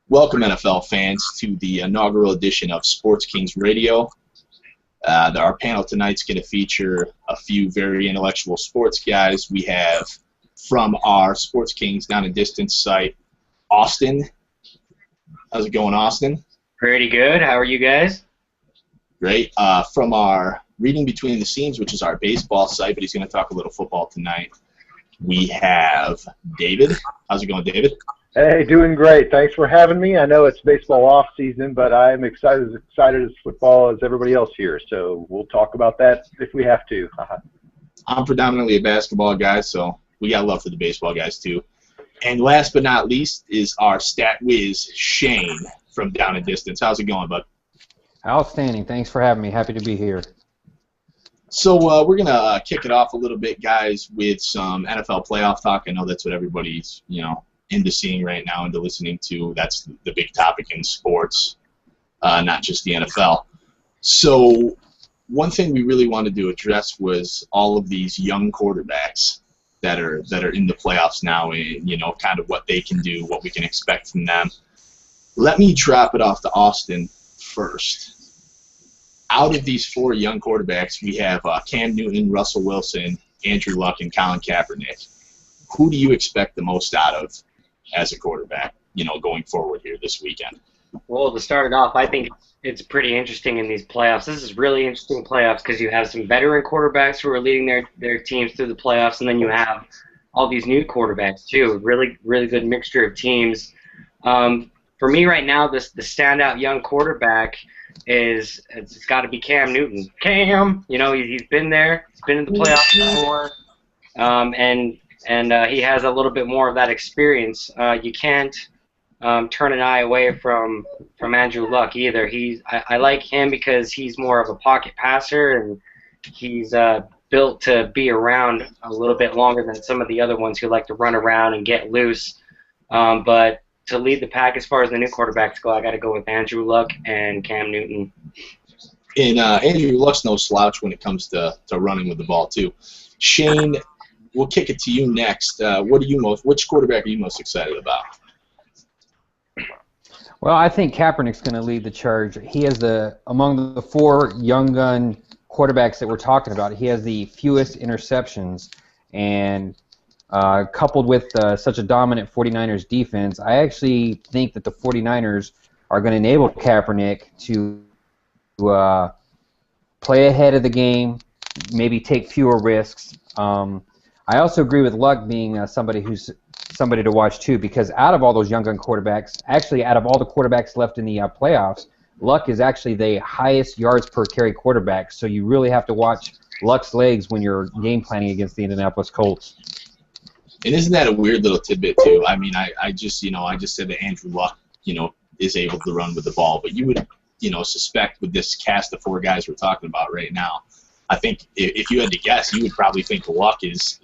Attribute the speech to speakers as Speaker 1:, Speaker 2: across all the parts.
Speaker 1: Welcome, NFL fans, to the inaugural edition of Sports Kings Radio. Our panel tonight's going to feature a few very intellectual sports guys. We have, from our Sports Kings Down and Distance site, Austin. How's it going, Austin?
Speaker 2: Pretty good. How are you guys?
Speaker 1: Great. From our Reading Between the Seams, which is our baseball site, but he's going to talk a little football tonight, we have David. How's it going, David?
Speaker 3: Hey, doing great. Thanks for having me. I know it's baseball off season, but I'm as excited as football as everybody else here. So we'll talk about that if we have to.
Speaker 1: I'm predominantly a basketball guy, so we got love for the baseball guys too. And last but not least is our stat whiz, Shane, from Down and Distance. How's it going, bud?
Speaker 4: Outstanding. Thanks for having me. Happy to be here.
Speaker 1: So we're going to kick it off a little bit, guys, with some NFL playoff talk. I know that's what everybody's, into seeing right now, into listening to. That's the big topic in sports, not just the NFL. So one thing we really wanted to address was all of these young quarterbacks that are in the playoffs now, and kind of what they can do, what we can expect from them. Let me drop it off to Austin first. Out of these four young quarterbacks, we have Cam Newton, Russell Wilson, Andrew Luck, and Colin Kaepernick. Who do you expect the most out of as a quarterback, going forward here this weekend?
Speaker 2: Well, to start it off, I think it's pretty interesting in these playoffs. This is really interesting playoffs because you have some veteran quarterbacks who are leading their teams through the playoffs, and then you have all these new quarterbacks too. Really, really good mixture of teams. For me right now, the standout young quarterback it's got to be Cam Newton. Cam, he's been there. He's been in the playoffs before, and he has a little bit more of that experience. You can't turn an eye away from Andrew Luck either. I like him because he's more of a pocket passer, and he's built to be around a little bit longer than some of the other ones who like to run around and get loose. But to lead the pack as far as the new quarterbacks go, I got to go with Andrew Luck and Cam Newton.
Speaker 1: And Andrew Luck's no slouch when it comes to running with the ball too. Shane, we'll kick it to you next. Which quarterback are you most excited about?
Speaker 4: Well, I think Kaepernick's going to lead the charge. He has among the four young gun quarterbacks that we're talking about, he has the fewest interceptions, and coupled with such a dominant 49ers defense, I actually think that the 49ers are going to enable Kaepernick to play ahead of the game, maybe take fewer risks. I also agree with Luck being somebody to watch too, because out of all those young gun quarterbacks, actually out of all the quarterbacks left in the playoffs, Luck is actually the highest yards per carry quarterback. So you really have to watch Luck's legs when you're game planning against the Indianapolis Colts.
Speaker 1: And isn't that a weird little tidbit too? I mean, I just said that Andrew Luck, is able to run with the ball, but you would, suspect with this cast of four guys we're talking about right now, I think if you had to guess, you would probably think Luck is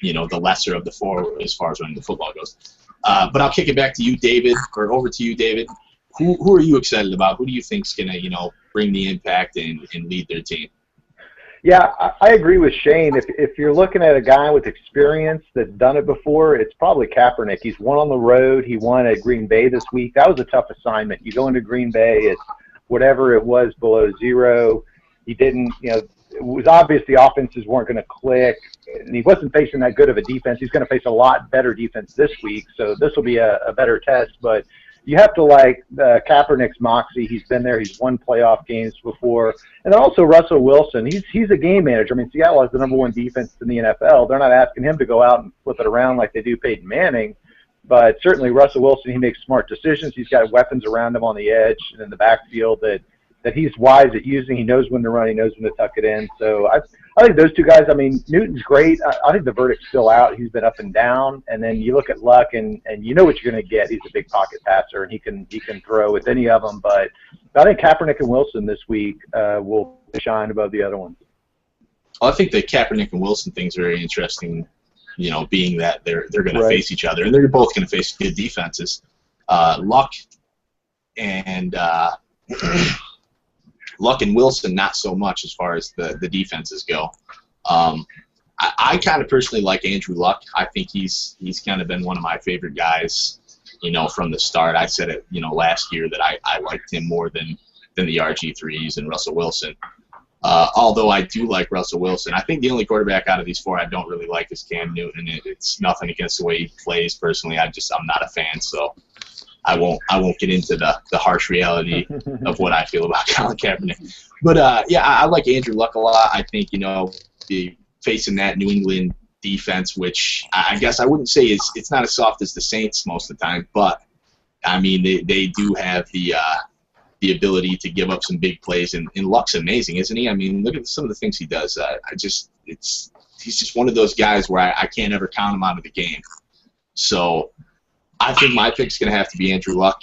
Speaker 1: the lesser of the four as far as running the football goes. But I'll kick it back to you, David, or over to you, David. Who are you excited about? Who do you think's gonna, bring the impact and lead their team?
Speaker 3: Yeah, I agree with Shane. If you're looking at a guy with experience that's done it before, it's probably Kaepernick. He's won on the road. He won at Green Bay this week. That was a tough assignment. You go into Green Bay, it's whatever it was below zero. He didn't, it was obvious the offenses weren't going to click, and he wasn't facing that good of a defense. He's going to face a lot better defense this week, so this will be a better test. But you have to like Kaepernick's moxie. He's been there. He's won playoff games before. And also Russell Wilson. He's a game manager. I mean, Seattle has the #1 defense in the NFL. They're not asking him to go out and flip it around like they do Peyton Manning. But certainly Russell Wilson, he makes smart decisions. He's got weapons around him on the edge and in the backfield that he's wise at using. He knows when to run. He knows when to tuck it in. So I think those two guys, I mean, Newton's great. I think the verdict's still out. He's been up and down. And then you look at Luck, and you know what you're going to get. He's a big pocket passer, and he can throw with any of them. But I think Kaepernick and Wilson this week will shine above the other ones.
Speaker 1: Well, I think the Kaepernick and Wilson thing's very interesting, being that they're going to face each other. And they're both going to face good defenses. Luck and Luck and Wilson, not so much as far as the defenses go. I kind of personally like Andrew Luck. I think he's kind of been one of my favorite guys from the start. I said it, last year that I liked him more than the RG3s and Russell Wilson. Although I do like Russell Wilson. I think the only quarterback out of these four I don't really like is Cam Newton. It's nothing against the way he plays personally. I'm not a fan, so I won't get into the harsh reality of what I feel about Colin Kaepernick. But I like Andrew Luck a lot. I think facing that New England defense, which I guess I wouldn't say it's not as soft as the Saints most of the time, but I mean they do have the ability to give up some big plays, and Luck's amazing, isn't he? I mean, look at some of the things he does. He's just one of those guys where I can't ever count him out of the game. So I think my pick's going to have to be Andrew Luck.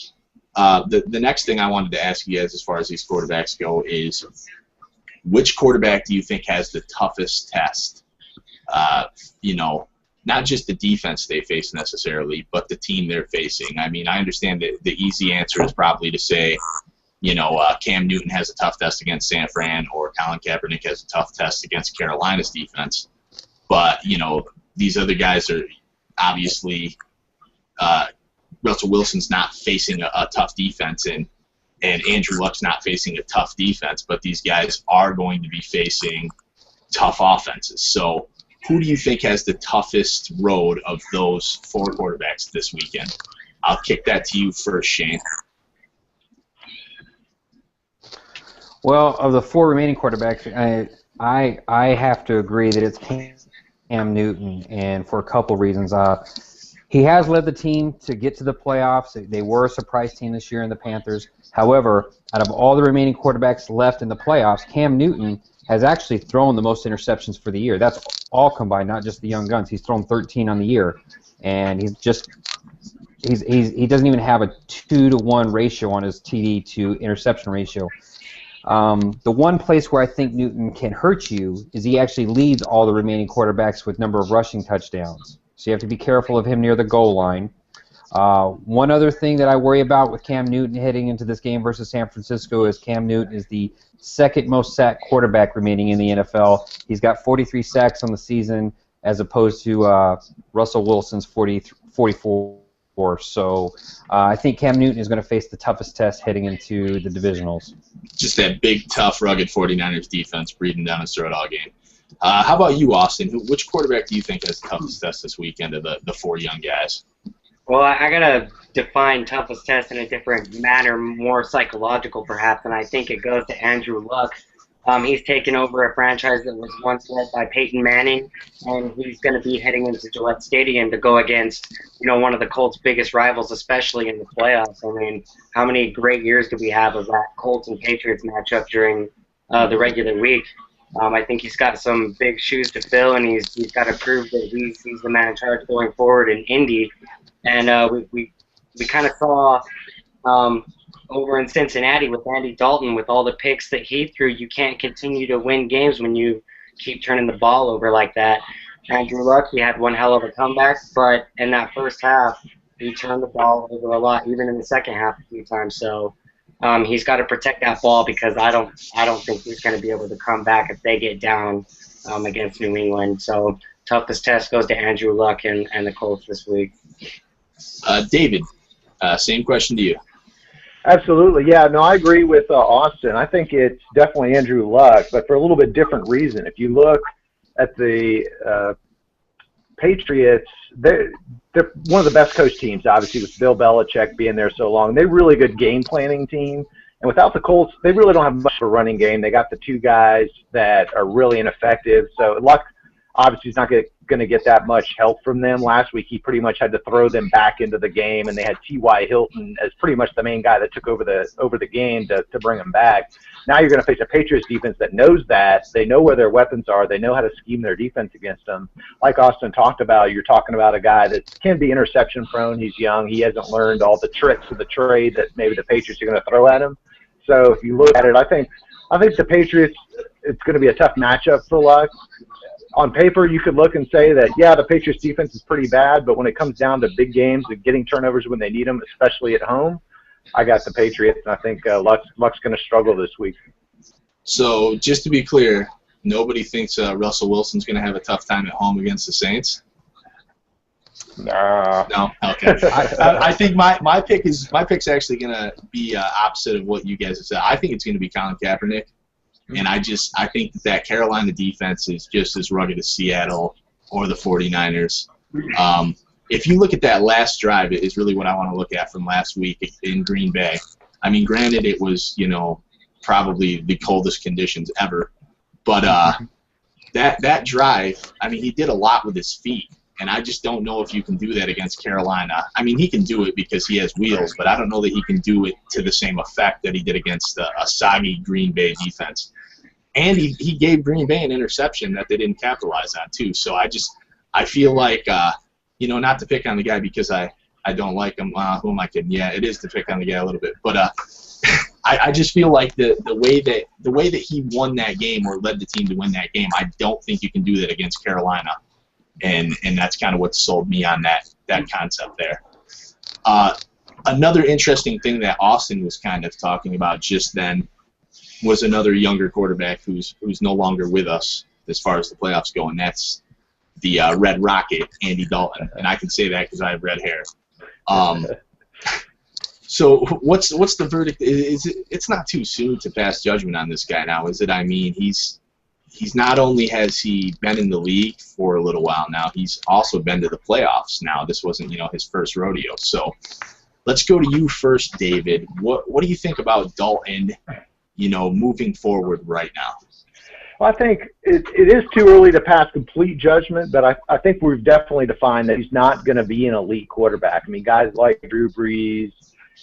Speaker 1: The next thing I wanted to ask you guys as far as these quarterbacks go is, which quarterback do you think has the toughest test? Not just the defense they face necessarily, but the team they're facing. I mean, I understand that the easy answer is probably to say, Cam Newton has a tough test against San Fran, or Colin Kaepernick has a tough test against Carolina's defense. But, these other guys are obviously Russell Wilson's not facing a tough defense, and Andrew Luck's not facing a tough defense, but these guys are going to be facing tough offenses. So who do you think has the toughest road of those four quarterbacks this weekend? I'll kick that to you first, Shane.
Speaker 4: Well, of the four remaining quarterbacks, I have to agree that it's Cam Newton, and for a couple reasons. He has led the team to get to the playoffs. They were a surprise team this year in the Panthers. However, out of all the remaining quarterbacks left in the playoffs, Cam Newton has actually thrown the most interceptions for the year. That's all combined, not just the young guns. He's thrown 13 on the year, and he doesn't even have a 2-to-1 ratio on his TD to interception ratio. The one place where I think Newton can hurt you is he actually leads all the remaining quarterbacks with number of rushing touchdowns. So you have to be careful of him near the goal line. One other thing that I worry about with Cam Newton heading into this game versus San Francisco is Cam Newton is the second most sacked quarterback remaining in the NFL. He's got 43 sacks on the season as opposed to Russell Wilson's 44. So I think Cam Newton is going to face the toughest test heading into the divisionals.
Speaker 1: Just that big, tough, rugged 49ers defense breathing down his throat all game. How about you, Austin? Which quarterback do you think has the toughest test this weekend of the four young guys?
Speaker 2: Well, I got to define toughest test in a different manner, more psychological perhaps, and I think it goes to Andrew Luck. He's taken over a franchise that was once led by Peyton Manning, and he's going to be heading into Gillette Stadium to go against, one of the Colts' biggest rivals, especially in the playoffs. I mean, how many great years do we have of that Colts and Patriots matchup during the regular week? I think he's got some big shoes to fill, and he's got to prove that he's the man in charge going forward in Indy. And we kind of saw over in Cincinnati with Andy Dalton, with all the picks that he threw, you can't continue to win games when you keep turning the ball over like that. Andrew Luck, he had one hell of a comeback, but in that first half, he turned the ball over a lot, even in the second half a few times. So he's got to protect that ball, because I don't think he's going to be able to come back if they get down against New England. So toughest test goes to Andrew Luck and the Colts this week.
Speaker 1: David, same question to you.
Speaker 3: Absolutely, yeah. No, I agree with Austin. I think it's definitely Andrew Luck, but for a little bit different reason. If you look at the Patriots, they're one of the best coach teams, obviously, with Bill Belichick being there so long. They're a really good game planning team. And without the Colts, they really don't have much of a running game. They got the two guys that are really ineffective. So Luck obviously is not going to get that much help from them. Last week, he pretty much had to throw them back into the game, and they had T.Y. Hilton as pretty much the main guy that took over the game to bring them back. Now you're going to face a Patriots defense that knows that. They know where their weapons are. They know how to scheme their defense against them. Like Austin talked about, you're talking about a guy that can be interception prone. He's young. He hasn't learned all the tricks of the trade that maybe the Patriots are going to throw at him. So if you look at it, I think the Patriots, it's going to be a tough matchup for Luck. On paper, you could look and say that, yeah, the Patriots defense is pretty bad, but when it comes down to big games and getting turnovers when they need them, especially at home, I got the Patriots, and I think Luck's going to struggle this week.
Speaker 1: So just to be clear, nobody thinks Russell Wilson's going to have a tough time at home against the Saints?
Speaker 3: Nah.
Speaker 1: No, okay. I think my pick's actually gonna be opposite of what you guys have said. I think it's gonna be Colin Kaepernick, and I think that Carolina defense is just as rugged as Seattle or the 49ers. If you look at that last drive, it is really what I want to look at from last week in Green Bay. I mean, granted, it was probably the coldest conditions ever, but that drive, I mean, he did a lot with his feet. And I just don't know if you can do that against Carolina. I mean, he can do it because he has wheels, but I don't know that he can do it to the same effect that he did against a soggy Green Bay defense. And he gave Green Bay an interception that they didn't capitalize on, too. So I feel like, not to pick on the guy because I don't like him. Who am I kidding? Yeah, it is to pick on the guy a little bit. But I just feel like the way that he won that game or led the team to win that game, I don't think you can do that against Carolina. And that's kind of what sold me on that concept there. Another interesting thing that Austin was kind of talking about just then was another younger quarterback who's no longer with us as far as the playoffs go, and that's the Red Rocket, Andy Dalton. And I can say that because I have red hair. So what's the verdict? It's not too soon to pass judgment on this guy now, is it? I mean, he's not only has he been in the league for a little while now, he's also been to the playoffs now. This wasn't, his first rodeo. So let's go to you first, David. What do you think about Dalton, moving forward right now?
Speaker 3: Well, I think it is too early to pass complete judgment, but I think we've definitely defined that he's not going to be an elite quarterback. I mean, guys like Drew Brees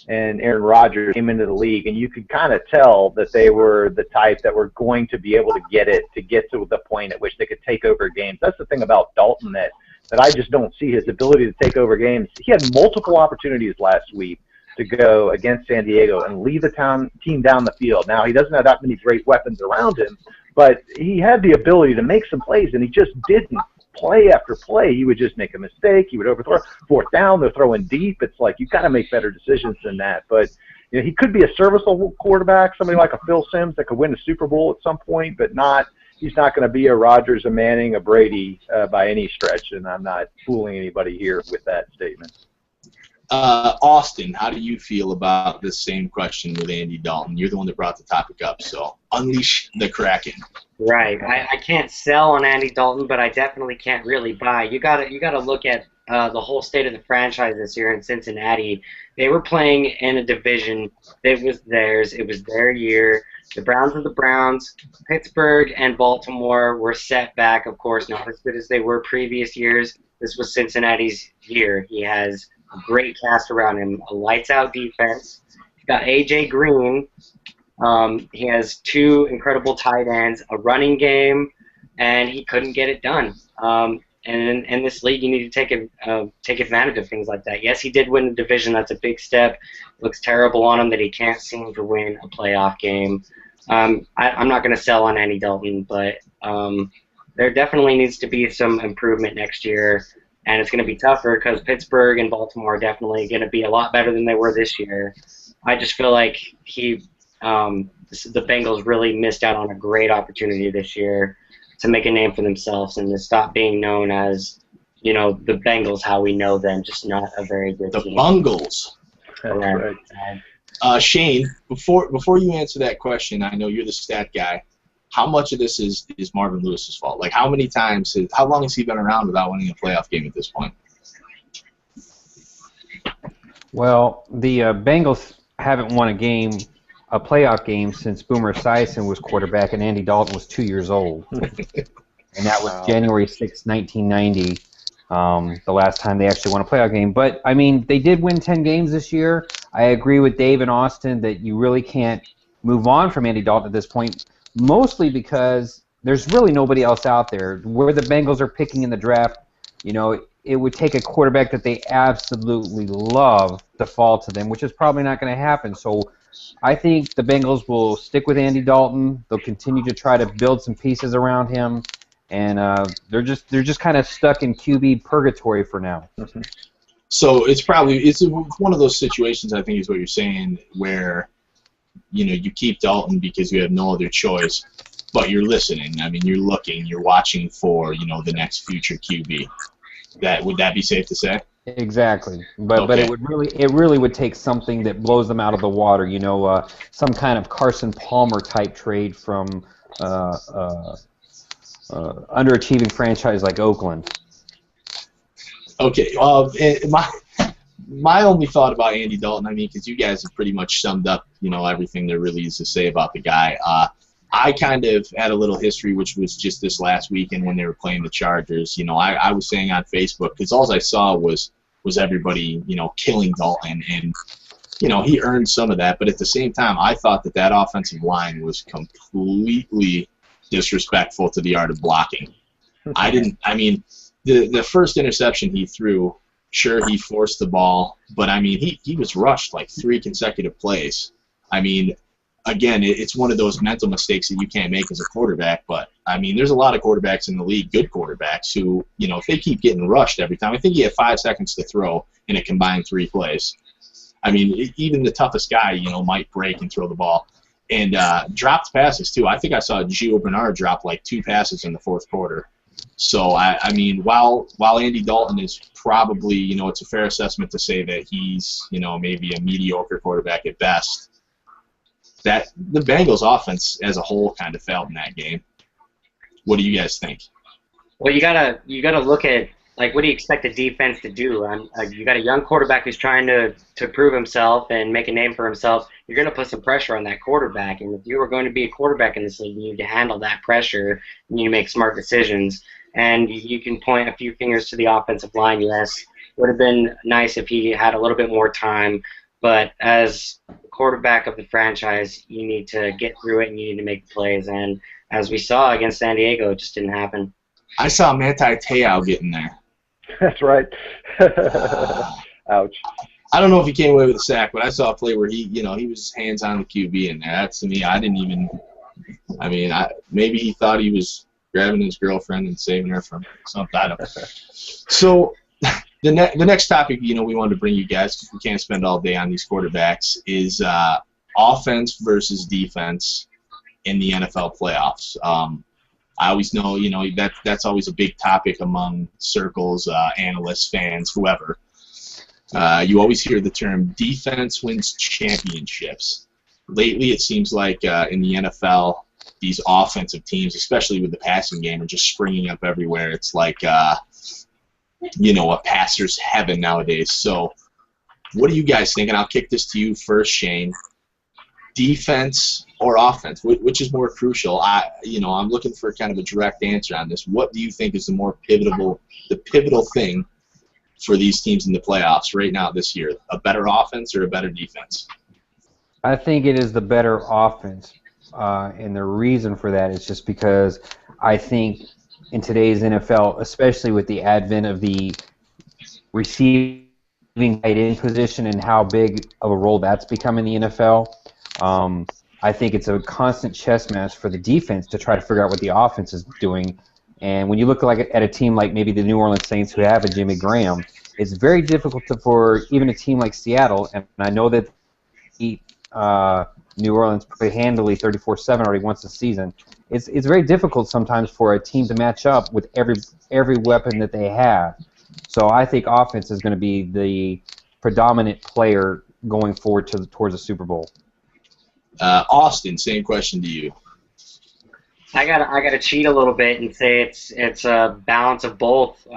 Speaker 3: and Aaron Rodgers came into the league, and you could kind of tell that they were the type that were going to be able to get to the point at which they could take over games. That's the thing about Dalton that I just don't see his ability to take over games. He had multiple opportunities last week to go against San Diego and lead the team down the field. Now, he doesn't have that many great weapons around him, but he had the ability to make some plays, and he just didn't. Play after play, he would just make a mistake. He would overthrow. Fourth down, they're throwing deep. It's like you've got to make better decisions than that. But he could be a serviceable quarterback, somebody like a Phil Simms that could win a Super Bowl at some point, but he's not going to be a Rodgers, a Manning, a Brady by any stretch. And I'm not fooling anybody here with that statement.
Speaker 1: Austin, how do you feel about this same question with Andy Dalton? You're the one that brought the topic up, so unleash the Kraken.
Speaker 2: Right. I can't sell on Andy Dalton, but I definitely can't really buy. You gotta look at the whole state of the franchise this year in Cincinnati. They were playing in a division that was theirs. It was their year. The Browns are the Browns. Pittsburgh and Baltimore were set back, of course, not as good as they were previous years. This was Cincinnati's year. He has a great cast around him, a lights-out defense. He's got A.J. Green. He has two incredible tight ends, a running game, and he couldn't get it done. And in this league, you need to take advantage of things like that. Yes, he did win the division. That's a big step. It looks terrible on him that he can't seem to win a playoff game. I'm not going to sell on Andy Dalton, but there definitely needs to be some improvement next year. And it's going to be tougher because Pittsburgh and Baltimore are definitely going to be a lot better than they were this year. I just feel like the Bengals really missed out on a great opportunity this year to make a name for themselves and to stop being known as, the Bengals, how we know them, just not a very good team.
Speaker 1: The Bungles.
Speaker 3: That's right.
Speaker 1: Shane, before you answer that question, I know you're the stat guy. How much of this is Marvin Lewis's fault? Like, how long has he been around without winning a playoff game at this point?
Speaker 4: Well, the Bengals haven't won a playoff game since Boomer Esiason was quarterback and Andy Dalton was 2 years old. And that was January 6, 1990, the last time they actually won a playoff game. But, I mean, they did win 10 games this year. I agree with Dave and Austin that you really can't move on from Andy Dalton at this point, mostly because there's really nobody else out there. Where the Bengals are picking in the draft, it would take a quarterback that they absolutely love to fall to them, which is probably not going to happen. So I think the Bengals will stick with Andy Dalton. They'll continue to try to build some pieces around him, and they're just kind of stuck in QB purgatory for now.
Speaker 3: Mm-hmm.
Speaker 1: So it's one of those situations, I think is what you're saying, where you keep Dalton because you have no other choice, but you're listening. I mean, you're looking, you're watching for the next future QB. Would that be safe to say?
Speaker 4: Exactly, but
Speaker 1: Okay.
Speaker 4: it really would take something that blows them out of the water. Some kind of Carson Palmer type trade from underachieving franchise like Oakland.
Speaker 1: Okay. My only thought about Andy Dalton, I mean, because you guys have pretty much summed up, everything there really is to say about the guy. I kind of had a little history, which was just this last weekend when they were playing the Chargers. I was saying on Facebook, because all I saw was everybody, killing Dalton, and he earned some of that. But at the same time, I thought that offensive line was completely disrespectful to the art of blocking. The first interception he threw, sure, he forced the ball, but he was rushed like 3 consecutive plays. Again, it's one of those mental mistakes that you can't make as a quarterback, but there's a lot of quarterbacks in the league, good quarterbacks, who, if they keep getting rushed every time, I think he had 5 seconds to throw in a combined 3 plays. Even the toughest guy, might break and throw the ball. And dropped passes, too. I think I saw Gio Bernard drop like 2 passes in the 4th quarter. So, while Andy Dalton is probably, it's a fair assessment to say that he's, maybe a mediocre quarterback at best, that the Bengals offense as a whole kind of failed in that game. What do you guys think?
Speaker 2: Well, you gotta look at, like, what do you expect the defense to do? You got a young quarterback who's trying to prove himself and make a name for himself. You're going to put some pressure on that quarterback, and if you are going to be a quarterback in this league, you need to handle that pressure. You need to make smart decisions, and you can point a few fingers to the offensive line. Yes, it would have been nice if he had a little bit more time, but as quarterback of the franchise, you need to get through it and you need to make plays. And as we saw against San Diego, it just didn't happen.
Speaker 1: I saw Manti Te'o getting there.
Speaker 3: That's right. Ouch.
Speaker 1: I don't know if he came away with a sack, but I saw a play where he was hands on the QB in there. That's, to me, I didn't even. Maybe he thought he was grabbing his girlfriend and saving her from something. I don't know. So the next topic, we wanted to bring you guys, because we can't spend all day on these quarterbacks, is offense versus defense in the NFL playoffs. I always know, that's always a big topic among circles, analysts, fans, whoever. You always hear the term defense wins championships. Lately, it seems like in the NFL, these offensive teams, especially with the passing game, are just springing up everywhere. It's like, a passer's heaven nowadays. So what do you guys think? And I'll kick this to you first, Shane. Defense or offense, which is more crucial? I'm looking for kind of a direct answer on this. What do you think is the pivotal thing for these teams in the playoffs right now this year? A better offense or a better defense?
Speaker 4: I think it is the better offense, and the reason for that is just because I think in today's NFL, especially with the advent of the receiving tight end position and how big of a role that's become in the NFL, I think it's a constant chess match for the defense to try to figure out what the offense is doing. And when you look at a team like maybe the New Orleans Saints, who have a Jimmy Graham, it's very difficult for even a team like Seattle, and I know that New Orleans pretty handily 34-7 already once this season. It's very difficult sometimes for a team to match up with every weapon that they have. So I think offense is going to be the predominant player going forward towards the Super Bowl.
Speaker 1: Austin, same question to you.
Speaker 2: I gotta cheat a little bit and say it's a balance of both.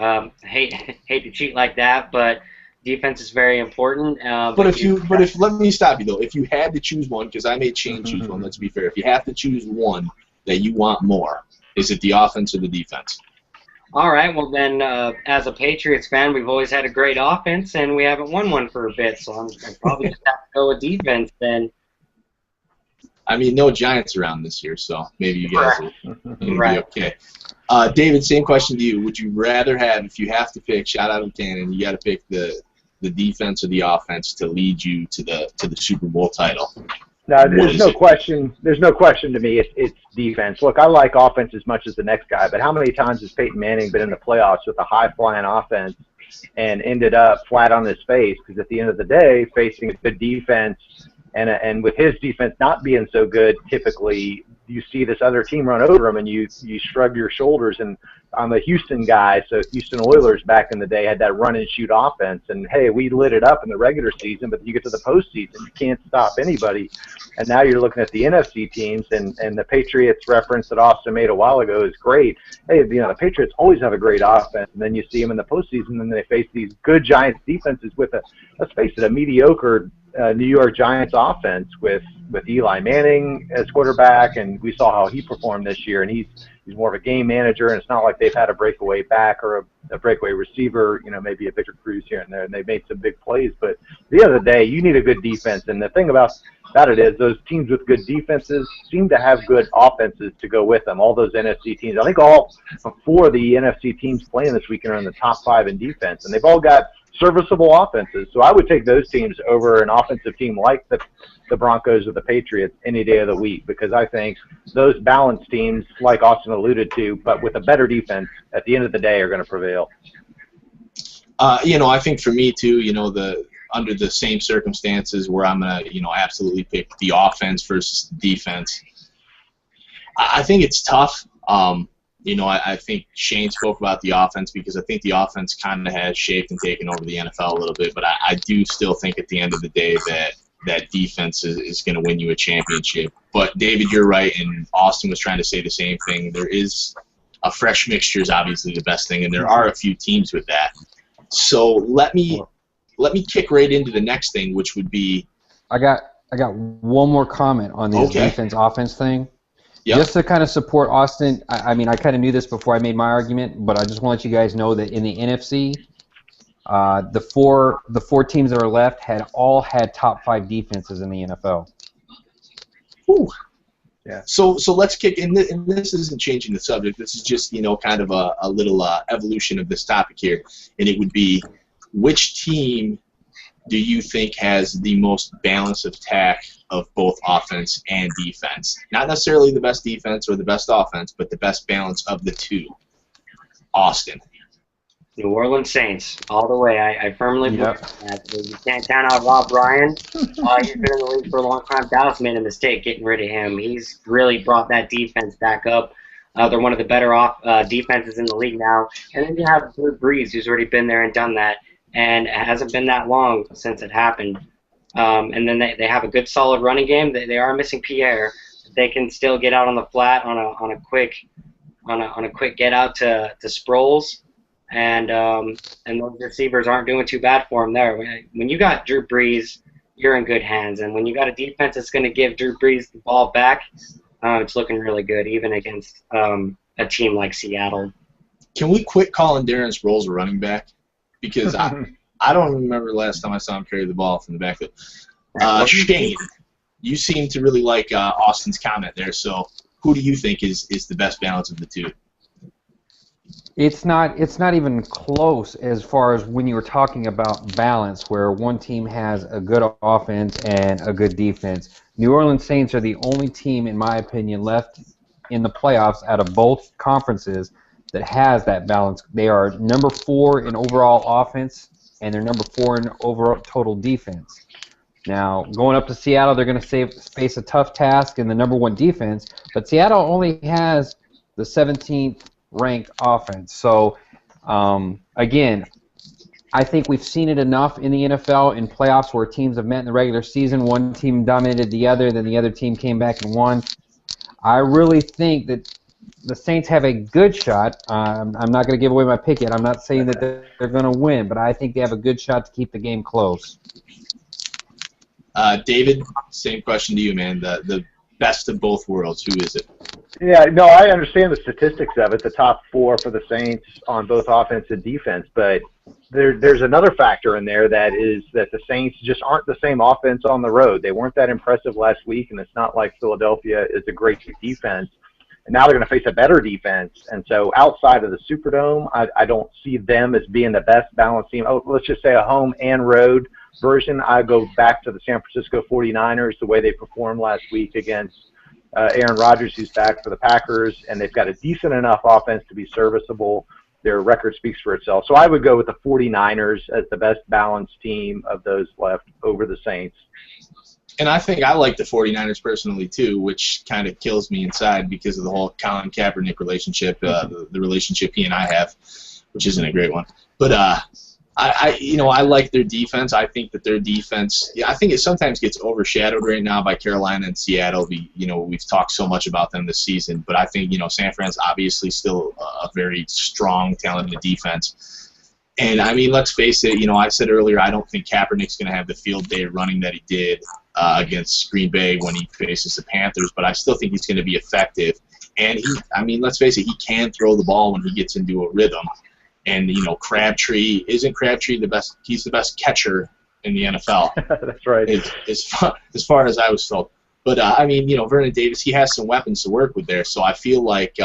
Speaker 2: Hate to cheat like that, but defense is very important.
Speaker 1: Let me stop you though. If you had to choose one, because I made Shane choose one. Let's be fair. If you have to choose one that you want more, is it the offense or the defense?
Speaker 2: All right. Well then, as a Patriots fan, we've always had a great offense, and we haven't won one for a bit. So I'm probably just have to go with defense then.
Speaker 1: No Giants around this year, so maybe you guys will be okay. David, same question to you. Would you rather have, if you have to pick, shot out of a cannon, you got to pick the defense or the offense to lead you to the Super Bowl title?
Speaker 3: No, there's no question. There's no question to me. It's defense. Look, I like offense as much as the next guy, but how many times has Peyton Manning been in the playoffs with a high-flying offense and ended up flat on his face? Because at the end of the day, facing a good defense And with his defense not being so good, typically you see this other team run over him, and you shrug your shoulders. And I'm a Houston guy, so Houston Oilers back in the day had that run and shoot offense. And hey, we lit it up in the regular season, but you get to the postseason, you can't stop anybody. And now you're looking at the NFC teams, and the Patriots reference that Austin made a while ago is great. Hey, the Patriots always have a great offense, and then you see them in the postseason, and they face these good Giants defenses with let's face it, a mediocre New York Giants offense with Eli Manning as quarterback, and we saw how he performed this year, and he's more of a game manager, and it's not like they've had a breakaway back or a breakaway receiver, maybe a Victor Cruz here and there, and they've made some big plays. But at the end of the day, you need a good defense, and the thing about it is those teams with good defenses seem to have good offenses to go with them, all those NFC teams. I think all four of the NFC teams playing this weekend are in the top 5 in defense, and they've all got serviceable offenses. So I would take those teams over an offensive team like the Broncos or the Patriots any day of the week, because I think those balanced teams, like Austin alluded to, but with a better defense, at the end of the day, are going to prevail.
Speaker 1: I think for me too, under the same circumstances where I'm going to, absolutely pick the offense versus defense. I think it's tough. I think Shane spoke about the offense because I think the offense kind of has shaped and taken over the NFL a little bit, but I do still think at the end of the day that defense is going to win you a championship. But, David, you're right, and Austin was trying to say the same thing. There is a fresh mixture is obviously the best thing, and there are a few teams with that. So let me kick right into the next thing, which would be
Speaker 4: I got one more comment on this defense-offense thing. Yep. Just to kind of support Austin, I mean, I kind of knew this before I made my argument, but I just want to let you guys know that in the NFC, the four teams that are left all had top 5 defenses in the NFL.
Speaker 1: Ooh. Yeah. So let's kick in, and this isn't changing the subject. This is just kind of a little evolution of this topic here, and it would be, which team do you think has the most balanced attack of both offense and defense? Not necessarily the best defense or the best offense, but the best balance of the two. Austin.
Speaker 2: New Orleans Saints, all the way. I firmly believe that. You can't count out Rob Ryan. He's been in the league for a long time. Dallas made a mistake getting rid of him. He's really brought that defense back up. They're one of the better defenses in the league now. And then you have Drew Brees, who's already been there and done that. And it hasn't been that long since it happened. And then they have a good, solid running game. They are missing Pierre. They can still get out on the flat on a quick get out to Sproles. And those receivers aren't doing too bad for him there. When you got Drew Brees, you're in good hands. And when you got a defense that's going to give Drew Brees the ball back, it's looking really good, even against a team like Seattle.
Speaker 1: Can we quit calling Darren Sproles a running back? Because I don't remember the last time I saw him carry the ball from the backfield. Shane, you seem to really like Austin's comment there. So who do you think is the best balance of the two?
Speaker 4: It's not even close as far as when you were talking about balance, where one team has a good offense and a good defense. New Orleans Saints are the only team, in my opinion, left in the playoffs out of both conferences that has that balance. They are number 4 in overall offense, and they're number 4 in overall total defense. Now, going up to Seattle, they're going to face a tough task in the number 1 defense, but Seattle only has the 17th ranked offense. So, again, I think we've seen it enough in the NFL in playoffs where teams have met in the regular season. One team dominated the other, then the other team came back and won. I really think that the Saints have a good shot. I'm not going to give away my pick yet. I'm not saying that they're going to win, but I think they have a good shot to keep the game close.
Speaker 1: David, same question to you, man. The best of both worlds, who is it?
Speaker 3: Yeah, no, I understand the statistics of it, the top 4 for the Saints on both offense and defense, but there's another factor in there, that is that the Saints just aren't the same offense on the road. They weren't that impressive last week, and it's not like Philadelphia is a great defense. And now they're going to face a better defense. And so outside of the Superdome, I don't see them as being the best balanced team. Oh, let's just say a home and road version. I go back to the San Francisco 49ers, the way they performed last week against Aaron Rodgers, who's back for the Packers, and they've got a decent enough offense to be serviceable. Their record speaks for itself. So I would go with the 49ers as the best balanced team of those left over the Saints.
Speaker 1: And I think I like the 49ers personally, too, which kind of kills me inside because of the whole Colin Kaepernick relationship, the relationship he and I have, which isn't a great one. But I like their defense. I think that their defense, I think it sometimes gets overshadowed right now by Carolina and Seattle. We've talked so much about them this season, but I think, San Fran's obviously still a very strong, talented defense. And, I mean, let's face it, I said earlier, I don't think Kaepernick's going to have the field day running that he did against Green Bay when he faces the Panthers, but I still think he's going to be effective. And, let's face it, he can throw the ball when he gets into a rhythm. And, Crabtree, isn't Crabtree the best? He's the best catcher in the NFL.
Speaker 3: That's right.
Speaker 1: As far as I was told. But, Vernon Davis, he has some weapons to work with there, so I feel like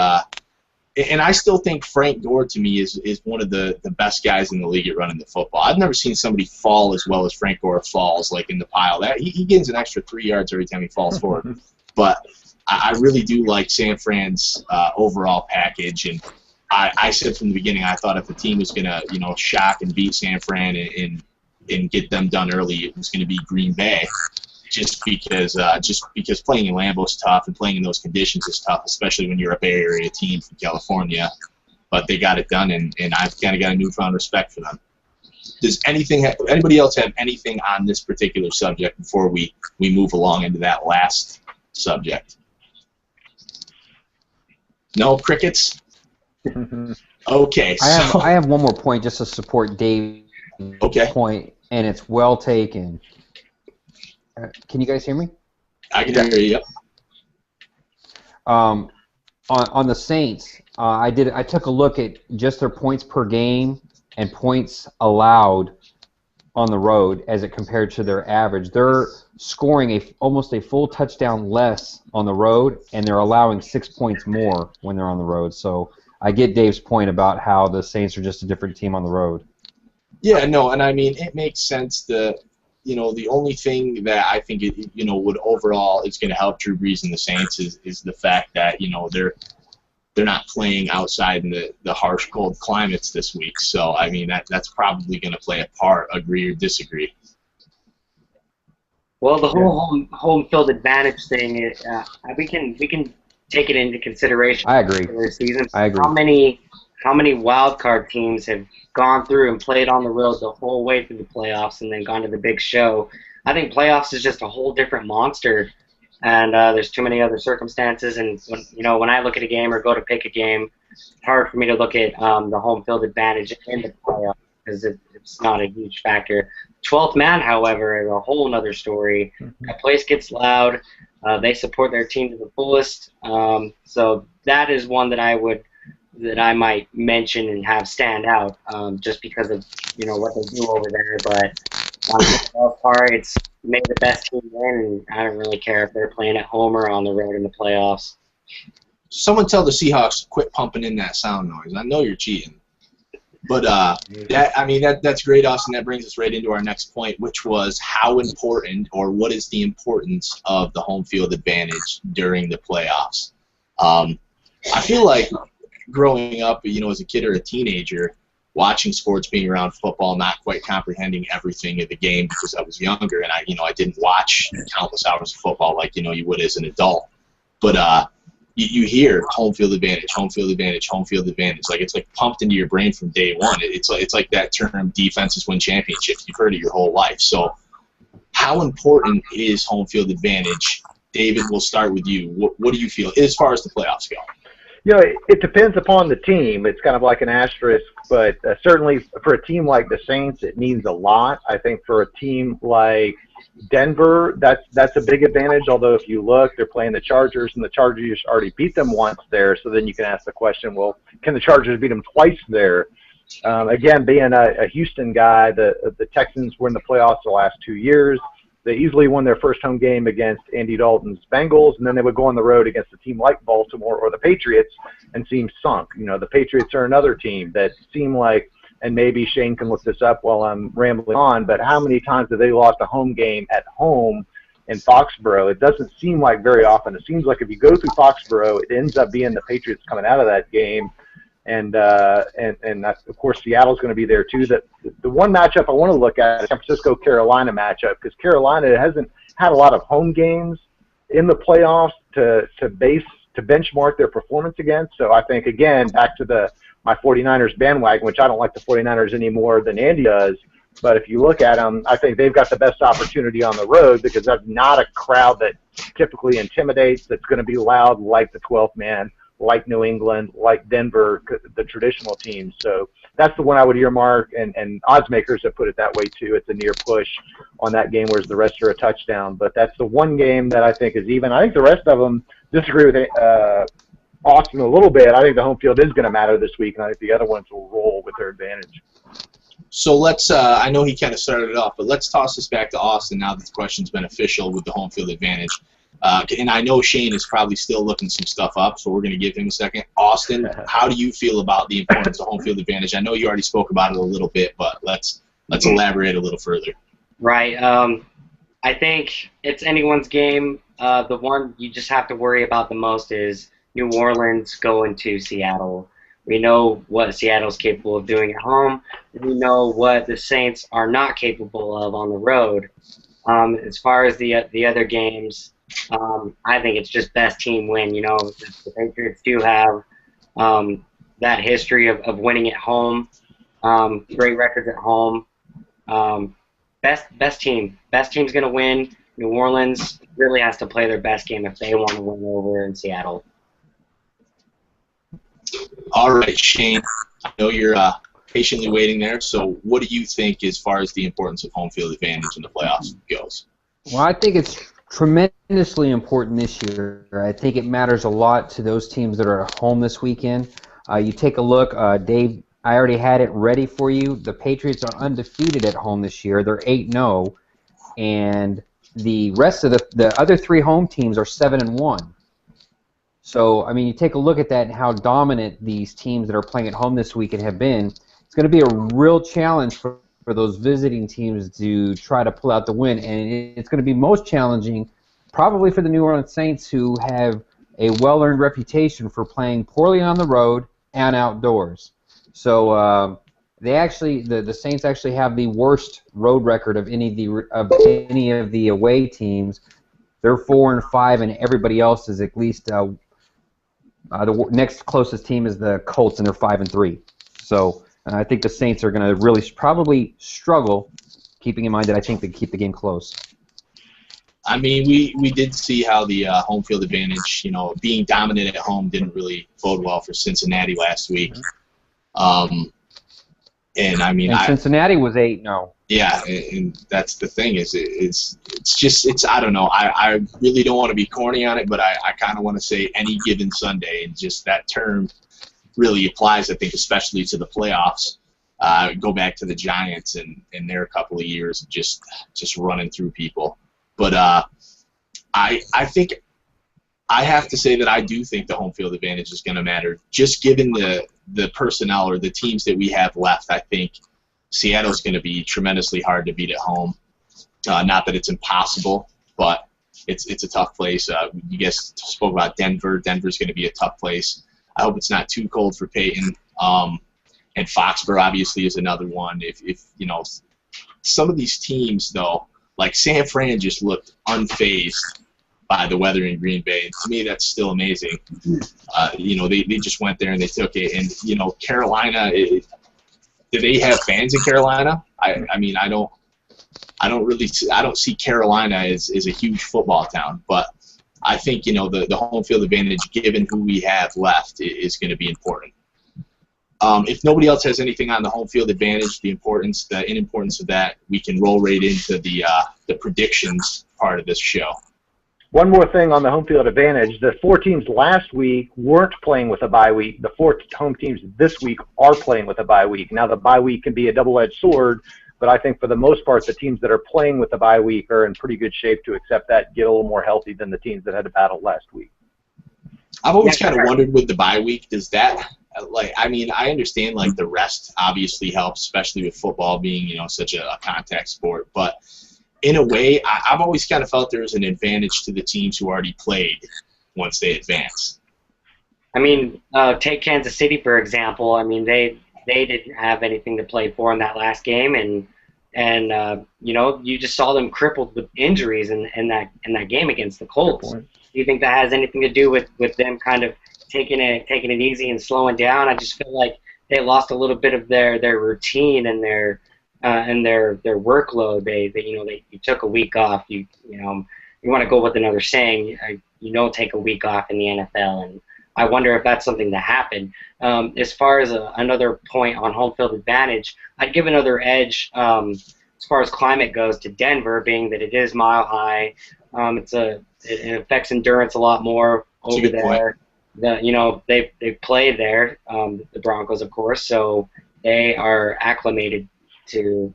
Speaker 1: and I still think Frank Gore, to me, is one of the best guys in the league at running the football. I've never seen somebody fall as well as Frank Gore falls, like in the pile. He gains an extra 3 yards every time he falls forward. But I really do like San Fran's overall package. And I said from the beginning, I thought if the team was going to, shock and beat San Fran and get them done early, it was going to be Green Bay. Just because playing in Lambeau is tough and playing in those conditions is tough, especially when you're a Bay Area team from California. But they got it done, and I've kind of got a newfound respect for them. Does anybody else have anything on this particular subject before we move along into that last subject? No crickets? Okay.
Speaker 4: I have one more point just to support Dave's
Speaker 1: okay.
Speaker 4: point, and it's well taken. Can you guys hear me?
Speaker 1: I can hear you.
Speaker 4: On the Saints, I took a look at just their points per game and points allowed on the road as it compared to their average. They're scoring almost a full touchdown less on the road, and they're allowing 6 points more when they're on the road. So I get Dave's point about how the Saints are just a different team on the road. Yeah,
Speaker 1: no, and it makes sense that. The only thing that I think would overall is going to help Drew Brees and the Saints is the fact that they're not playing outside in the harsh cold climates this week. So that's probably going to play a part. Agree or disagree?
Speaker 2: Well, the whole home field advantage thing, we can take it into consideration.
Speaker 4: I agree.
Speaker 2: For this season.
Speaker 4: I agree.
Speaker 2: How many wild card teams have gone through and played on the road the whole way through the playoffs and then gone to the big show? I think playoffs is just a whole different monster, and there's too many other circumstances. And when I look at a game or go to pick a game, it's hard for me to look at the home field advantage in the playoffs because it's not a huge factor. 12th man, however, is a whole other story. That place gets loud. They support their team to the fullest. So that is one that I might mention and have stand out just because of what they do over there. But on the most part, it's made the best team win, and I don't really care if they're playing at home or on the road in the playoffs.
Speaker 1: Someone tell the Seahawks to quit pumping in that sound noise. I know you're cheating. But that's great, Austin. That brings us right into our next point, which was how important or what is the importance of the home field advantage during the playoffs. I feel like growing up, as a kid or a teenager, watching sports, being around football, not quite comprehending everything of the game because I was younger and I didn't watch countless hours of football like you would as an adult. But you hear home field advantage, home field advantage, home field advantage. It's pumped into your brain from day one. It's like that term, defenses win championships. You've heard it your whole life. So how important is home field advantage? David, we'll start with you. What do you feel as far as the playoffs go?
Speaker 3: It depends upon the team. It's kind of like an asterisk, but certainly for a team like the Saints, it means a lot. I think for a team like Denver, that's a big advantage, although if you look, they're playing the Chargers, and the Chargers already beat them once there, so then you can ask the question, well, can the Chargers beat them twice there? Again, being a Houston guy, the Texans were in the playoffs the last 2 years. They easily won their first home game against Andy Dalton's Bengals, and then they would go on the road against a team like Baltimore or the Patriots and seem sunk. The Patriots are another team that seem like, and maybe Shane can look this up while I'm rambling on, but how many times have they lost a home game at home in Foxborough? It doesn't seem like very often. It seems like if you go through Foxborough, it ends up being the Patriots coming out of that game. And that's, of course, Seattle's going to be there too. The one matchup I want to look at is San Francisco-Carolina matchup, because Carolina had a lot of home games in the playoffs to benchmark their performance against. So I think, again, back to my 49ers bandwagon, which I don't like the 49ers any more than Andy does. But if you look at them, I think they've got the best opportunity on the road because that's not a crowd that typically intimidates, that's going to be loud like the 12th man, like New England, like Denver, the traditional teams. So that's the one I would earmark, and odds makers have put it that way too. It's a near push on that game, whereas the rest are a touchdown. But that's the one game that I think is even. I think the rest of them disagree with Austin a little bit. I think the home field is going to matter this week, and I think the other ones will roll with their advantage.
Speaker 1: So let's, I know he kind of started it off, but let's toss this back to Austin now that the question's been official with the home field advantage. And I know Shane is probably still looking some stuff up, so we're going to give him a second. Austin, how do you feel about the importance of home field advantage? I know you already spoke about it a little bit, but let's elaborate a little further.
Speaker 2: Right. I think it's anyone's game. The one you just have to worry about the most is New Orleans going to Seattle. We know what Seattle's capable of doing at home. We know what the Saints are not capable of on the road. As far as the other games, I think it's just best team win. You know, the Patriots do have that history of winning at home, great records at home. Best team. Best team's going to win. New Orleans really has to play their best game if they want to win over in Seattle.
Speaker 1: All right, Shane, I know you're patiently waiting there, so what do you think as far as the importance of home field advantage in the playoffs goes?
Speaker 4: Well, I think it's tremendously important this year. I think it matters a lot to those teams that are at home this weekend. You take a look, Dave, I already had it ready for you. The Patriots are undefeated at home this year. They're 8-0, and the rest of the other three home teams are 7-1. So, I mean, you take a look at that and how dominant these teams that are playing at home this weekend have been. It's going to be a real challenge for those visiting teams to try to pull out the win, and it's going to be most challenging probably for the New Orleans Saints, who have a well-earned reputation for playing poorly on the road and outdoors. So the Saints actually have the worst road record of any of the away teams. They're 4-5, and everybody else is at least. The next closest team is the Colts, and they're 5-3. So I think the Saints are going to really probably struggle, keeping in mind that I think they keep the game close.
Speaker 1: I mean, we did see how the home field advantage, you know, being dominant at home didn't really bode well for Cincinnati last week. And I mean,
Speaker 4: Cincinnati was 8-0.
Speaker 1: Yeah, and that's the thing it's I don't know. I really don't want to be corny on it, but I kind of want to say any given Sunday, and just that term really applies, I think, especially to the playoffs. Go back to the Giants and their couple of years of just running through people. But I think I have to say that I do think the home field advantage is going to matter. Just given the personnel or the teams that we have left, I think Seattle's going to be tremendously hard to beat at home. Not that it's impossible, but it's a tough place. You guys spoke about Denver. Denver's going to be a tough place. I hope it's not too cold for Peyton. And Foxborough obviously is another one. If you know, some of these teams though, like San Fran, just looked unfazed by the weather in Green Bay. And to me, that's still amazing. You know, they just went there and they took it. And you know, Carolina. Do they have fans in Carolina? I mean, I don't see Carolina as a huge football town, but I think, you know, the home field advantage, given who we have left, is going to be important. If nobody else has anything on the home field advantage, the importance of that, we can roll right into the predictions part of this show.
Speaker 3: One more thing on the home field advantage. The 4 teams last week weren't playing with a bye week. The 4 home teams this week are playing with a bye week. Now, the bye week can be a double-edged sword, but I think for the most part, the teams that are playing with the bye week are in pretty good shape to accept that, get a little more healthy than the teams that had to battle last week.
Speaker 1: I've always kind of wondered with the bye week, does that, like, I mean, I understand, like, the rest obviously helps, especially with football being, you know, such a contact sport, but in a way, I've always kind of felt there's an advantage to the teams who already played once they advance.
Speaker 2: I mean, take Kansas City, for example. I mean, they didn't have anything to play for in that last game, and And you just saw them crippled with injuries in that game against the Colts. Do you think that has anything to do with them kind of taking it easy and slowing down? I just feel like they lost a little bit of their routine and their workload. They took a week off. You want to go with another saying. Take a week off in the NFL, and I wonder if that's something that happened. As far as another point on home field advantage, I'd give another edge as far as climate goes to Denver, being that it is mile high. It affects endurance a lot more over there. They play there, the Broncos, of course, so they are acclimated to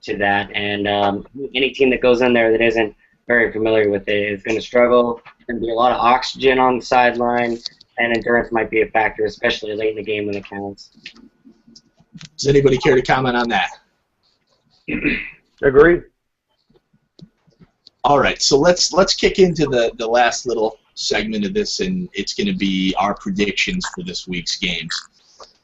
Speaker 2: that. And any team that goes in there that isn't very familiar with it is going to struggle. There's going to be a lot of oxygen on the sideline, and endurance might be a factor, especially late in the game when it counts.
Speaker 1: Does anybody care to comment on that?
Speaker 3: Agreed.
Speaker 1: All right, so let's kick into the last little segment of this, and it's going to be our predictions for this week's games.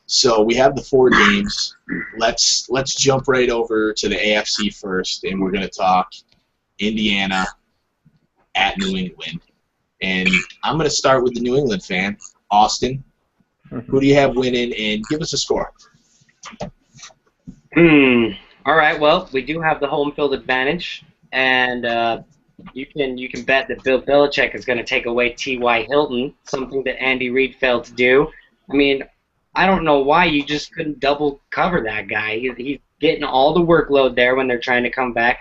Speaker 1: So we have the 4 games. Let's jump right over to the AFC first, and we're going to talk Indiana at New England. And I'm going to start with the New England fan, Austin. Who do you have winning, and give us a score?
Speaker 2: All right, well, we do have the home field advantage, and you can bet that Bill Belichick is going to take away T.Y. Hilton, something that Andy Reid failed to do. I mean, I don't know why you just couldn't double cover that guy. He's getting all the workload there when they're trying to come back.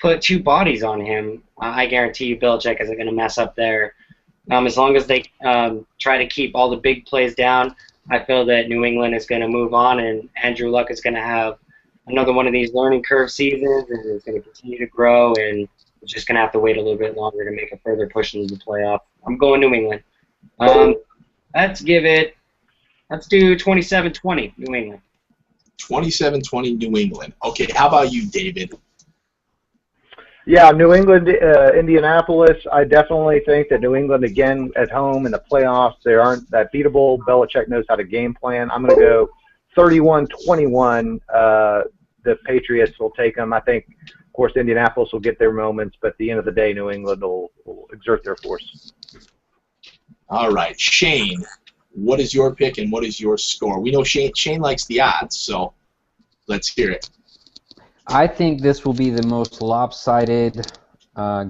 Speaker 2: Put 2 bodies on him. I guarantee you Belichick isn't going to mess up there. As long as they try to keep all the big plays down, I feel that New England is going to move on, and Andrew Luck is going to have another one of these learning curve seasons, and is going to continue to grow, and we're just going to have to wait a little bit longer to make a further push into the playoff. I'm going New England. Let's do 27-20 New England.
Speaker 1: 27-20 New England. Okay, how about you, David?
Speaker 3: Yeah, New England, Indianapolis. I definitely think that New England, again, at home in the playoffs, they aren't that beatable. Belichick knows how to game plan. I'm going to go 31-21. The Patriots will take them. I think, of course, Indianapolis will get their moments, but at the end of the day, New England will exert their force.
Speaker 1: All right, Shane, what is your pick and what is your score? We know Shane likes the odds, so let's hear it.
Speaker 4: I think this will be the most lopsided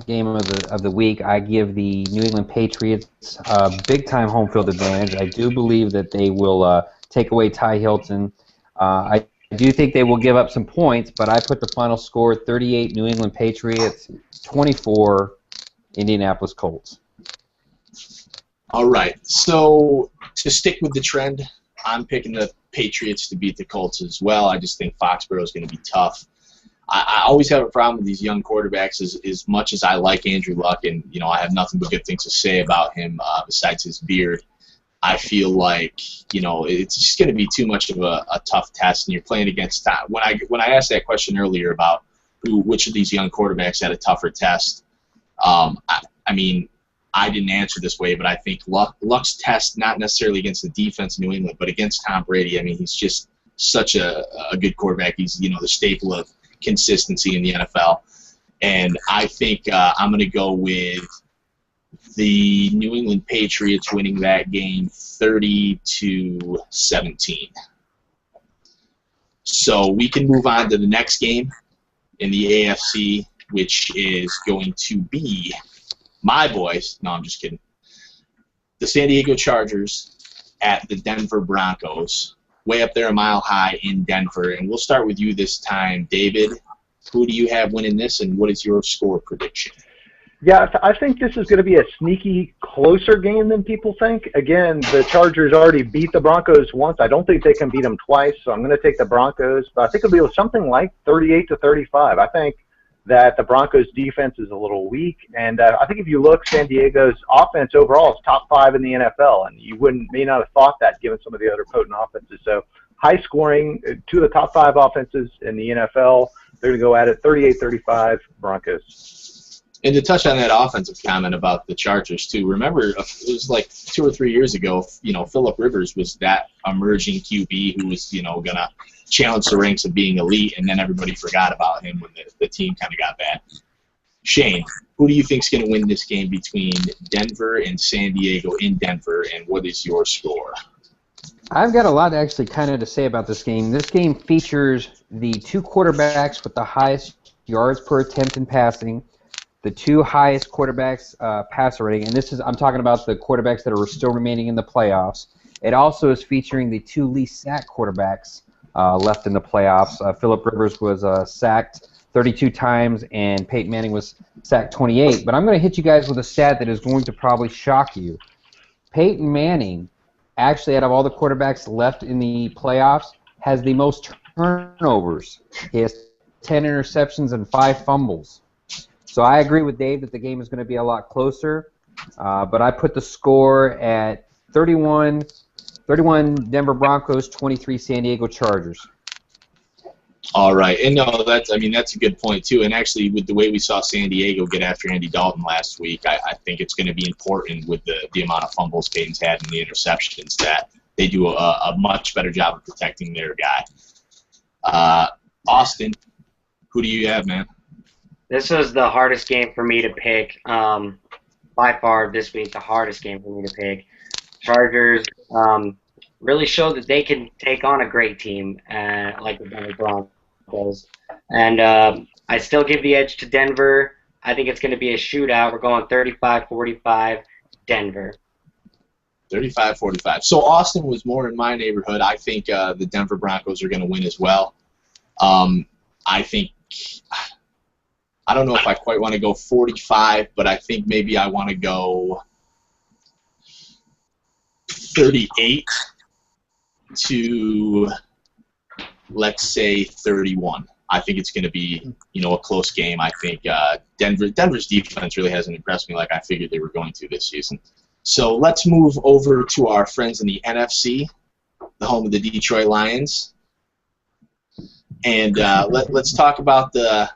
Speaker 4: game of the week. I give the New England Patriots big-time home field advantage. I do believe that they will take away Ty Hilton. I do think they will give up some points, but I put the final score 38 New England Patriots, 24 Indianapolis Colts.
Speaker 1: All right, so to stick with the trend, I'm picking the Patriots to beat the Colts as well. I just think Foxborough is going to be tough. I always have a problem with these young quarterbacks as much as I like Andrew Luck, and I have nothing but good things to say about him besides his beard. I feel like it's just going to be too much of a tough test, and you're playing against when I asked that question earlier about which of these young quarterbacks had a tougher test. I mean, I didn't answer this way, but I think Luck's test, not necessarily against the defense in New England, but against Tom Brady. I mean, he's just such a good quarterback. He's the staple of consistency in the NFL. And I think I'm going to go with the New England Patriots winning that game 30-17. So we can move on to the next game in the AFC, which is going to be my boys. No, I'm just kidding. The San Diego Chargers at the Denver Broncos, way up there a mile high in Denver. And we'll start with you this time, David. Who do you have winning this, and what is your score prediction?
Speaker 3: Yeah, I think this is going to be a sneaky closer game than people think. Again, the Chargers already beat the Broncos once. I don't think they can beat them twice, so I'm going to take the Broncos. But I think it'll be something like 38-35. I think that the Broncos' defense is a little weak, and I think if you look, San Diego's offense overall is top 5 in the NFL, and you may not have thought that given some of the other potent offenses. So high scoring, 2 of the top 5 offenses in the NFL. They're going to go at it 38-35 Broncos.
Speaker 1: And to touch on that offensive comment about the Chargers too, remember it was like 2 or 3 years ago. Phillip Rivers was that emerging QB who was gonna challenge the ranks of being elite, and then everybody forgot about him when the team kind of got bad. Shane, who do you think's gonna win this game between Denver and San Diego in Denver, and what is your score?
Speaker 4: I've got a lot actually kind of to say about this game. This game features the 2 quarterbacks with the highest yards per attempt in passing, the 2 highest quarterbacks passer rating, and I'm talking about the quarterbacks that are still remaining in the playoffs. It also is featuring the 2 least sacked quarterbacks left in the playoffs. Phillip Rivers was sacked 32 times, and Peyton Manning was sacked 28. But I'm going to hit you guys with a stat that is going to probably shock you. Peyton Manning, actually, out of all the quarterbacks left in the playoffs, has the most turnovers. He has 10 interceptions and 5 fumbles. So I agree with Dave that the game is going to be a lot closer, but I put the score at 31 Denver Broncos, 23 San Diego Chargers.
Speaker 1: All right, and no, that's a good point too. And actually, with the way we saw San Diego get after Andy Dalton last week, I think it's going to be important with the amount of fumbles Peyton's had and the interceptions that they do a much better job of protecting their guy. Austin, who do you have, man?
Speaker 2: This was the hardest game for me to pick. By far, this week, the hardest game for me to pick. Chargers really showed that they can take on a great team like the Denver Broncos. And I still give the edge to Denver. I think it's going to be a shootout. We're going 35-45 Denver.
Speaker 1: 35-45. So Austin was more in my neighborhood. I think the Denver Broncos are going to win as well. I don't know if I quite want to go 45, but I think maybe I want to go 38 to, let's say, 31. I think it's going to be, a close game. I think Denver's defense really hasn't impressed me like I figured they were going to this season. So let's move over to our friends in the NFC, the home of the Detroit Lions. And let's talk about the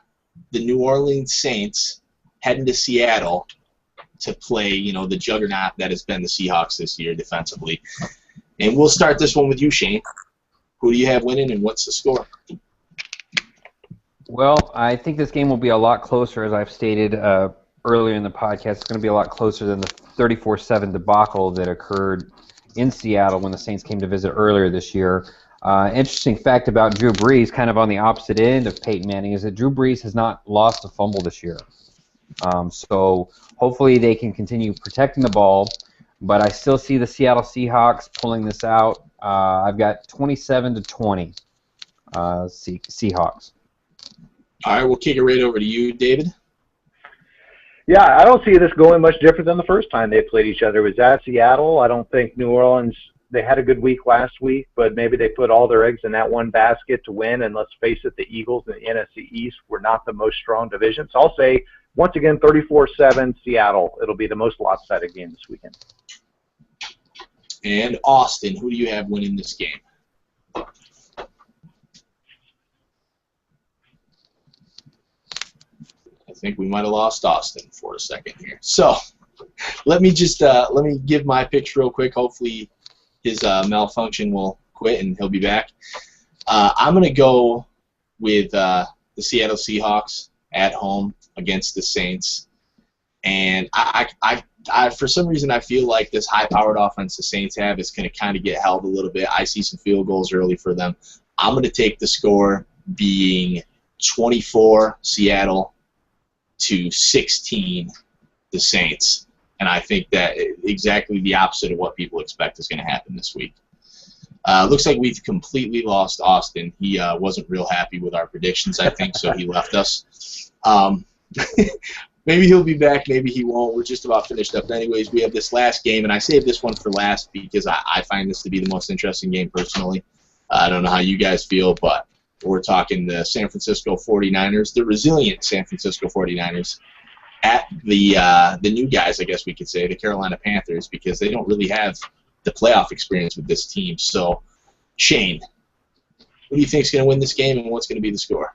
Speaker 1: New Orleans Saints heading to Seattle to play, the juggernaut that has been the Seahawks this year defensively. And we'll start this one with you, Shane. Who do you have winning, and what's the score?
Speaker 4: Well, I think this game will be a lot closer, as I've stated earlier in the podcast. It's going to be a lot closer than the 34-7 debacle that occurred in Seattle when the Saints came to visit earlier this year. Interesting fact about Drew Brees, kind of on the opposite end of Peyton Manning, is that Drew Brees has not lost a fumble this year. So hopefully they can continue protecting the ball, but I still see the Seattle Seahawks pulling this out. I've got 27-20 Seahawks.
Speaker 1: All right, we'll kick it right over to you, David.
Speaker 3: Yeah, I don't see this going much different than the first time they played each other. It was at Seattle. I don't think New Orleans, they had a good week last week, but maybe they put all their eggs in that one basket to win. And let's face it, the Eagles in the NFC East were not the most strong division. So I'll say, once again, 34-7 Seattle. It'll be the most lopsided game this weekend.
Speaker 1: And Austin, who do you have winning this game? I think we might have lost Austin for a second here. So let me give my pitch real quick. Hopefully his malfunction will quit and he'll be back. I'm going to go with the Seattle Seahawks at home against the Saints. And I for some reason I feel like this high-powered offense the Saints have is going to kind of get held a little bit. I see some field goals early for them. I'm going to take the score being 24 Seattle to 16 the Saints. And I think that exactly the opposite of what people expect is going to happen this week. Looks like we've completely lost Austin. He wasn't real happy with our predictions, I think, so he left us. Maybe he'll be back, maybe he won't. We're just about finished up anyways. We have this last game, and I saved this one for last because I find this to be the most interesting game personally. I don't know how you guys feel, but we're talking the San Francisco 49ers, the resilient San Francisco 49ers, at the new guys, I guess we could say, the Carolina Panthers, because they don't really have the playoff experience with this team. So, Shane, who do you think is going to win this game, and what's going to be the score?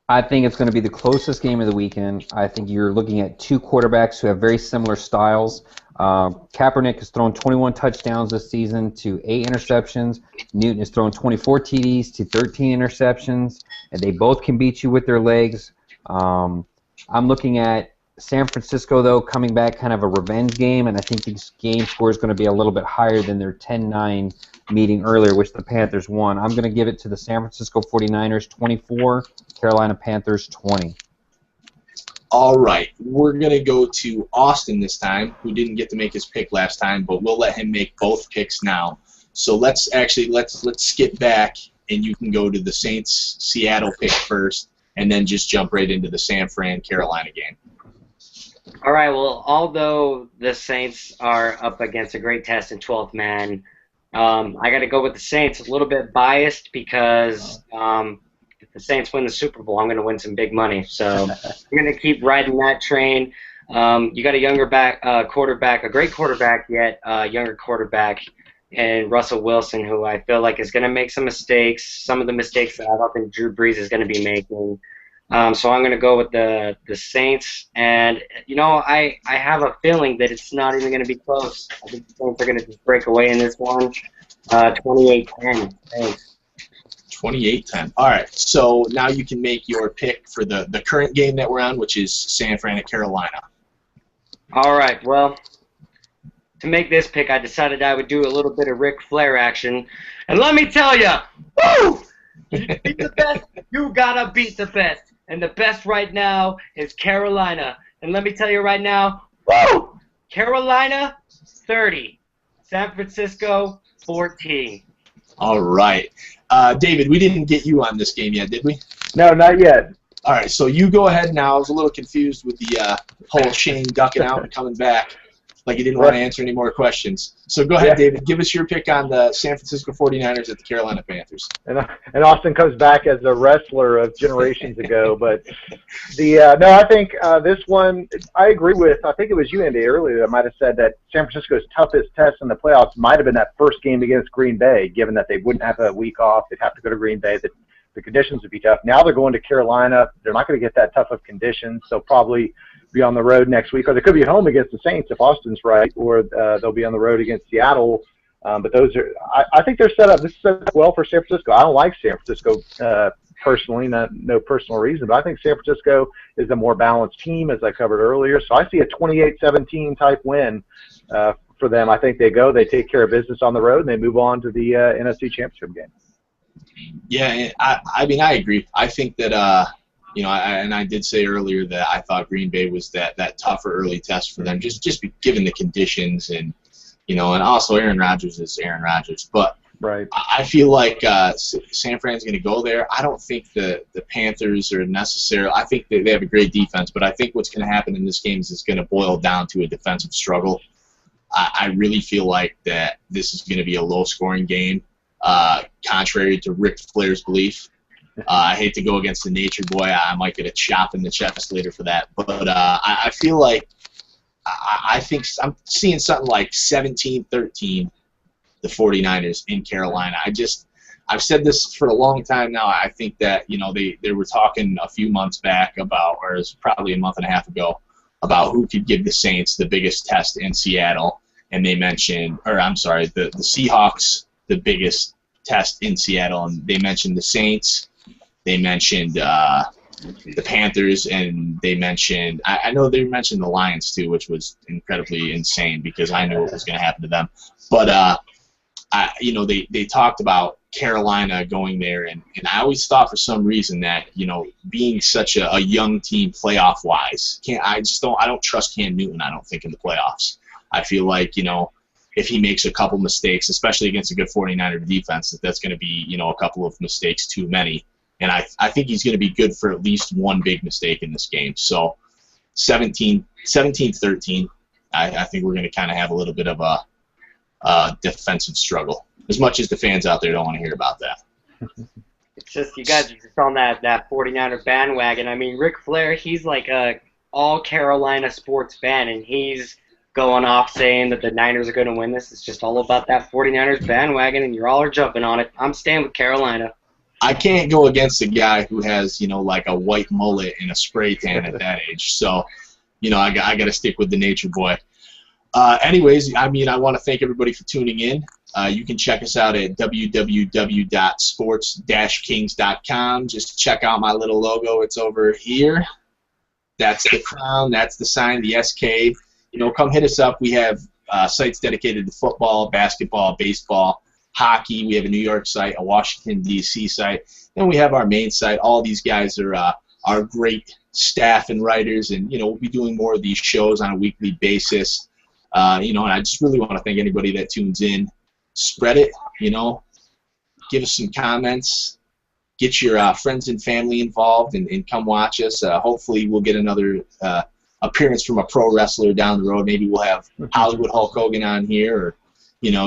Speaker 4: I think it's going to be the closest game of the weekend. I think you're looking at two quarterbacks who have very similar styles. Kaepernick has thrown 21 touchdowns this season to 8 interceptions. Newton has thrown 24 TDs to 13 interceptions, and they both can beat you with their legs. I'm looking at San Francisco, though, coming back kind of a revenge game, and I think this game score is going to be a little bit higher than their 10-9 meeting earlier, which the Panthers won. I'm going to give it to the San Francisco 49ers 24, Carolina Panthers 20.
Speaker 1: All right, we're going to go to Austin this time, who didn't get to make his pick last time, but we'll let him make both picks now. So let's skip back, and you can go to the Saints-Seattle pick first, and then just jump right into the San Fran-Carolina game.
Speaker 2: All right, well, although the Saints are up against a great test in 12th man, I got to go with the Saints. A little bit biased because if the Saints win the Super Bowl, I'm going to win some big money. So I'm going to keep riding that train. You got a younger quarterback, a great quarterback yet, younger quarterback, and Russell Wilson, who I feel like is going to make some mistakes, some of the mistakes that I don't think Drew Brees is going to be making. So I'm going to go with the Saints, and I have a feeling that it's not even going to be close. I think the Saints are going to just break away in this one, 28-10. Thanks.
Speaker 1: 28-10. All right, so now you can make your pick for the current game that we're on, which is San Fran at Carolina.
Speaker 2: All right, well, to make this pick, I decided I would do a little bit of Ric Flair action, and let me tell you, woo! To beat the best, you gotta beat the best. And the best right now is Carolina. And let me tell you right now, woo! Carolina, 30. San Francisco, 14.
Speaker 1: All right. David, we didn't get you on this game yet, did we?
Speaker 3: No, not yet.
Speaker 1: All right, so you go ahead now. I was a little confused with the whole Shane ducking out and coming back, like he didn't want to answer any more questions. So go ahead, David. Give us your pick on the San Francisco 49ers at the Carolina Panthers.
Speaker 3: And Austin comes back as a wrestler of generations ago. But no, I think this one, I agree with, I think it was you, Andy, earlier that might have said that San Francisco's toughest test in the playoffs might have been that first game against Green Bay, given that they wouldn't have a week off. They'd have to go to Green Bay. The conditions would be tough. Now they're going to Carolina. They're not going to get that tough of conditions. They'll probably be on the road next week, or they could be at home against the Saints if Austin's right, or they'll be on the road against Seattle. But those are, I think they're set up. This is set up well for San Francisco. I don't like San Francisco personally, no personal reason, but I think San Francisco is a more balanced team, as I covered earlier. So I see a 28-17 type win for them. I think they take care of business on the road, and they move on to the NFC Championship game.
Speaker 1: Yeah, I mean, I agree. I think that, I did say earlier that I thought Green Bay was that tougher early test for them, just given the conditions and, and also Aaron Rodgers is Aaron Rodgers. But
Speaker 3: right.
Speaker 1: I feel like San Fran's going to go there. I don't think the Panthers are necessarily – I think they have a great defense, but I think what's going to happen in this game is it's going to boil down to a defensive struggle. I really feel like that this is going to be a low-scoring game. Contrary to Ric Flair's belief. I hate to go against the nature boy. I might get a chop in the chest later for that. But I feel like I think I'm seeing something like 17-13, the 49ers in Carolina. I've said this for a long time now. I think that, they were talking a few months back about, or it was probably a month and a half ago, about who could give the Saints the biggest test in Seattle. And they mentioned, the Seahawks, the biggest test in Seattle, and they mentioned the Saints, they mentioned the Panthers, and they mentioned, I know they mentioned the Lions too, which was incredibly insane because I knew what was going to happen to them. But they talked about Carolina going there, and I always thought for some reason that being such a young team playoff wise, I don't trust Cam Newton. I don't think in the playoffs. I feel like if he makes a couple mistakes, especially against a good 49er defense, that's going to be, a couple of mistakes too many. And I think he's going to be good for at least one big mistake in this game. So 17-13, I think we're going to kind of have a little bit of a defensive struggle, as much as the fans out there don't want to hear about that.
Speaker 2: It's just, you guys are just on that 49er bandwagon. I mean, Ric Flair, he's like a all Carolina sports fan, and he's going off saying that the Niners are going to win this. It's just all about that 49ers bandwagon, and you're all are jumping on it. I'm staying with Carolina.
Speaker 1: I can't go against a guy who has, like a white mullet and a spray tan at that age. So, I got to stick with the nature boy. Anyways, I want to thank everybody for tuning in. You can check us out at www.sports-kings.com. Just check out my little logo. It's over here. That's the crown. That's the sign, the SK. Come hit us up. We have sites dedicated to football, basketball, baseball, hockey. We have a New York site, a Washington, D.C. site. Then we have our main site. All these guys are great staff and writers, and, we'll be doing more of these shows on a weekly basis. And I just really want to thank anybody that tunes in. Spread it, give us some comments, get your friends and family involved, and come watch us. Hopefully we'll get another appearance from a pro wrestler down the road. Maybe we'll have Hollywood Hulk Hogan on here, or,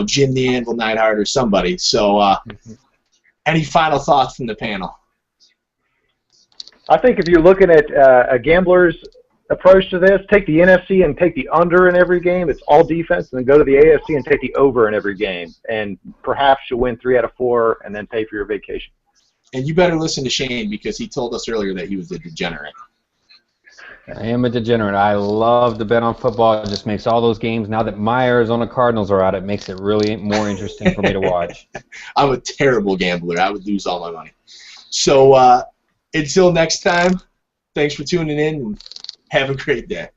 Speaker 1: Jim the Anvil Neidhart or somebody. So any final thoughts from the panel?
Speaker 3: I think if you're looking at a gambler's approach to this, take the NFC and take the under in every game. It's all defense, and then go to the AFC and take the over in every game. And perhaps you'll win 3 out of 4 and then pay for your vacation.
Speaker 1: And you better listen to Shane, because he told us earlier that he was a degenerate.
Speaker 4: I am a degenerate. I love to bet on football. It just makes all those games, now that my Arizona Cardinals are out, it makes it really more interesting for me to watch.
Speaker 1: I'm a terrible gambler. I would lose all my money. So until next time, thanks for tuning in, and have a great day.